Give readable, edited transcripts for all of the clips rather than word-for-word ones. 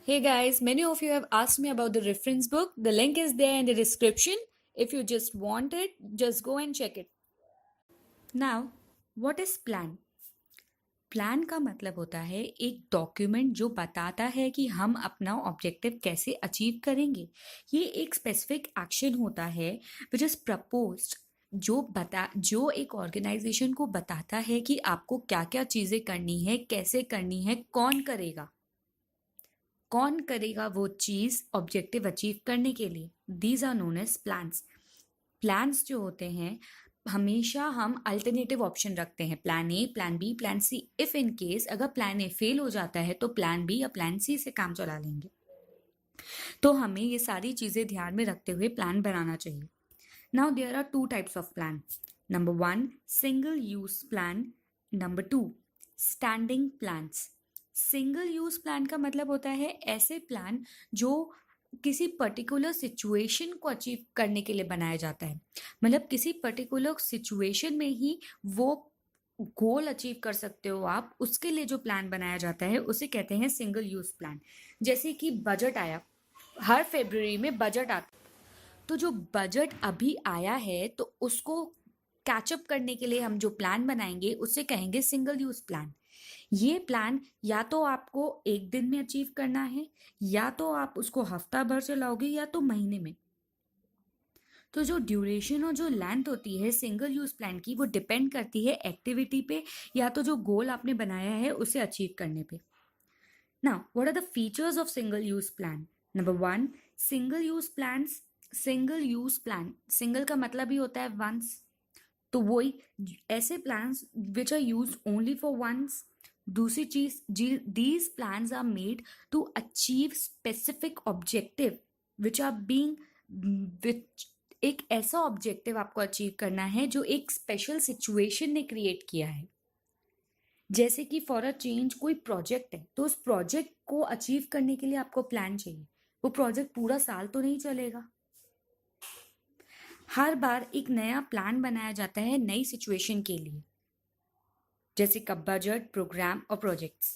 Hey guys, many of you have asked me about the reference book. The link is there in the description. If you just want it, just go and check it. Now, what is plan? Plan का मतलब होता है एक document जो बताता है कि हम अपना ऑब्जेक्टिव कैसे अचीव करेंगे। ये एक स्पेसिफिक एक्शन होता है विच इज प्रपोज्ड जो एक ऑर्गेनाइजेशन को बताता है कि आपको क्या क्या चीजें करनी है, कैसे करनी है, कौन करेगा वो चीज ऑब्जेक्टिव अचीव करने के लिए। These are known as plans. Plans जो होते हैं हमेशा हम अल्टरनेटिव ऑप्शन रखते हैं, plan A, plan B, plan C. If in case अगर प्लान ए फेल हो जाता है तो प्लान बी या प्लान सी से काम चला लेंगे। तो हमें ये सारी चीजें ध्यान में रखते हुए प्लान बनाना चाहिए। Now there are two types of plan. Number one, single use plan. Number two, standing plans. Single use plan का मतलब होता है ऐसे प्लान जो किसी पर्टिकुलर सिचुएशन को अचीव करने के लिए बनाया जाता है। मतलब किसी पर्टिकुलर सिचुएशन में ही वो गोल अचीव कर सकते हो आप, उसके लिए जो प्लान बनाया जाता है उसे कहते हैं सिंगल यूज प्लान। जैसे कि बजट आया, हर फरवरी में बजट आता, तो जो बजट अभी आया है तो उसको कैचअप करने के लिए हम जो प्लान बनाएंगे उसे कहेंगे सिंगल यूज प्लान। ये प्लान या तो आपको एक दिन में अचीव करना है, या तो आप उसको हफ्ता भर चलाओगे, या तो महीने में। तो जो ड्यूरेशन और जो लेंथ होती है सिंगल यूज प्लान की, वो डिपेंड करती है एक्टिविटी पे या तो जो गोल आपने बनाया है उसे अचीव करने पे। Now what are the features of single use plan? Number one, single use plan, single का मतलब ही होता है वंस, तो वही ऐसे plans which are use only for once. दूसरी चीज, these plans are made to achieve specific objective which are being, which एक ऐसा ऑब्जेक्टिव आपको अचीव करना है जो एक स्पेशल सिचुएशन ने क्रिएट किया है। जैसे कि फॉर अ चेंज कोई प्रोजेक्ट है तो उस प्रोजेक्ट को अचीव करने के लिए आपको प्लान चाहिए। वो प्रोजेक्ट पूरा साल तो नहीं चलेगा, हर बार एक नया प्लान बनाया जाता है नई सिचुएशन के लिए, जैसे कि बजट, प्रोग्राम और projects.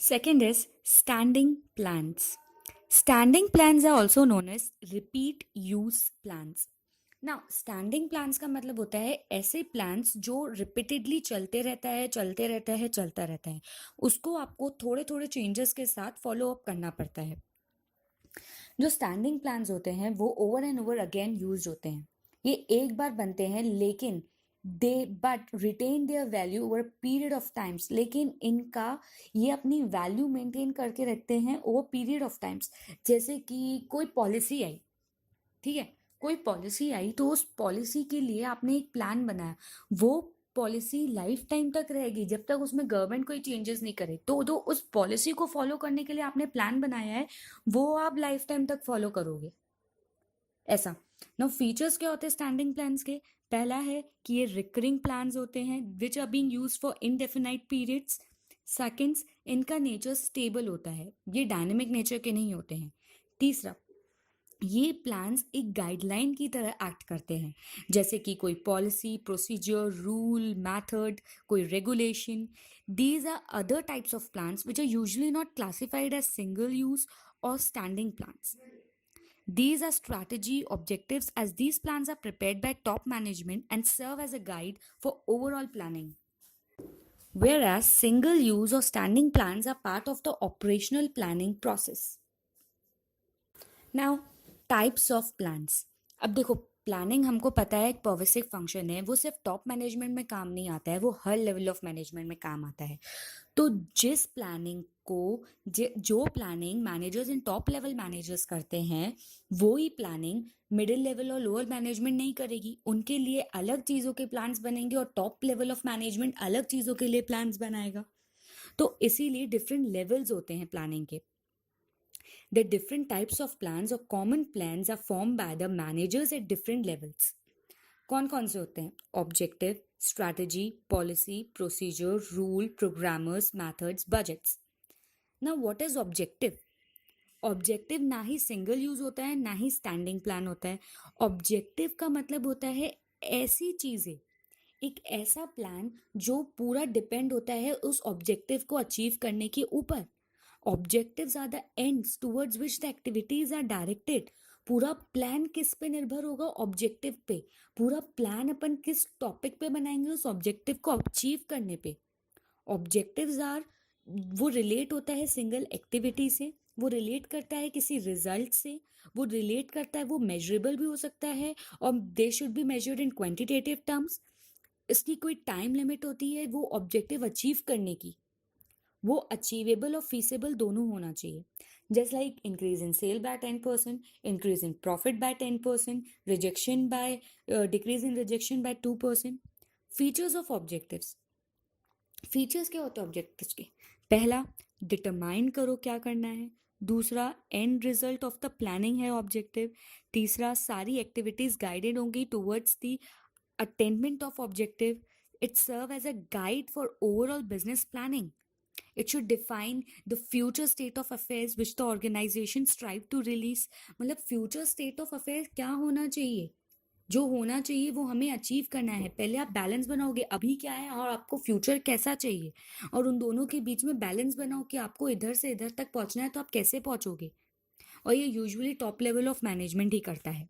Second is standing plans. Standing plans are also known as repeat use plans. Now standing plans का मतलब होता है ऐसे प्लान्स जो रिपीटेडली चलता रहता है, उसको आपको थोड़े थोड़े चेंजेस के साथ फॉलो अप करना पड़ता है। जो स्टैंडिंग प्लान्स होते हैं वो over and over again use होते हैं। ये एक बार बनते हैं लेकिन they but retain their value over period of times, लेकिन इनका ये अपनी वैल्यू मेंटेन करके रखते हैं ओवर पीरियड ऑफ टाइम्स। जैसे कि कोई पॉलिसी आई, ठीक है, कोई पॉलिसी आई तो उस पॉलिसी के लिए आपने एक प्लान बनाया, वो पॉलिसी लाइफ टाइम तक रहेगी जब तक उसमें गवर्नमेंट कोई चेंजेस नहीं करे। तो जो उस पॉलिसी को फॉलो करने के लिए आपने प्लान बनाया है वो आप लाइफ टाइम तक फॉलो करोगे, ऐसा। नाउ फीचर्स क्या होते हैं स्टैंडिंग प्लान्स के? पहला है कि ये रिकरिंग प्लान्स होते हैं which are being used for indefinite periods. Seconds, इनका नेचर स्टेबल होता है, ये डायनेमिक नेचर के नहीं होते हैं। तीसरा, ये प्लान्स एक गाइडलाइन की तरह एक्ट करते हैं, जैसे कि कोई पॉलिसी, प्रोसीजर, रूल, मेथड, कोई regulation. These are other types of plans which are usually not classified as single use और standing plans. These are strategy objectives as these plans are prepared by top management and serve as a guide for overall planning. Whereas single use or standing plans are part of the operational planning process. Now types of plans. अब देखो, planning हमको पता है एक पर्वसिव function है, वो सिर्फ top management में काम नहीं आता है, वो हर लेवल ऑफ मैनेजमेंट में काम आता है। तो जिस प्लानिंग को जो प्लानिंग मैनेजर्स इन टॉप लेवल मैनेजर्स करते हैं वो ही प्लानिंग मिडिल लेवल और लोअर मैनेजमेंट नहीं करेगी। उनके लिए अलग चीज़ों के प्लान्स बनेंगे और टॉप लेवल ऑफ मैनेजमेंट अलग चीज़ों के लिए प्लान्स बनाएगा। तो इसीलिए डिफरेंट लेवल्स होते हैं प्लानिंग के। The different types of plans or common plans are formed by the managers at different levels. कौन कौन से होते हैं? Objective, strategy, policy, procedure, rule, programmers, methods, budgets. ना व्हाट इज ऑब्जेक्टिव? ऑब्जेक्टिव ना ही सिंगल यूज होता है ना ही स्टैंडिंग प्लान होता है। ऑब्जेक्टिव का मतलब होता है ऐसी चीजें, एक ऐसा प्लान जो पूरा डिपेंड होता है उस ऑब्जेक्टिव को अचीव करने के ऊपर। Objectives are the ends towards which the activities are directed. पूरा प्लान किस पे निर्भर होगा? ऑब्जेक्टिव पे। पूरा प्लान अपन किस टॉपिक पे बनाएंगे? उस ऑब्जेक्टिव को अचीव करने पे। ऑब्जेक्टिव्स आर, वो रिलेट होता है सिंगल एक्टिविटी से, वो रिलेट करता है किसी रिजल्ट से, वो रिलेट करता है, वो मेजरेबल भी हो सकता है और they should be measured in quantitative terms. इसकी कोई टाइम लिमिट होती है वो ऑब्जेक्टिव अचीव करने की, वो अचीवेबल और फीसेबल दोनों होना चाहिए। Just like increase in sale by 10%, increase in profit by 10%, rejection by decrease in rejection by 2%। Features of objectives, features क्या होते हैं ऑब्जेक्टिव्स के? पहला, डिटरमाइन करो क्या करना है। दूसरा, end result of the planning है ऑब्जेक्टिव। तीसरा, सारी एक्टिविटीज गाइडेड होंगी towards the attainment of objective. It serve as a guide for overall business planning. It should define the future state of affairs which the organization strive to release। मतलब future state of affairs क्या होना चाहिए? जो होना चाहिए वो हमें achieve करना है। पहले आप बैलेंस बनाओगे अभी क्या है और आपको फ्यूचर कैसा चाहिए, और उन दोनों के बीच में बैलेंस बनाओ कि आपको इधर से इधर तक पहुंचना है तो आप कैसे पहुंचोगे। और ये usually top level of management ही करता है।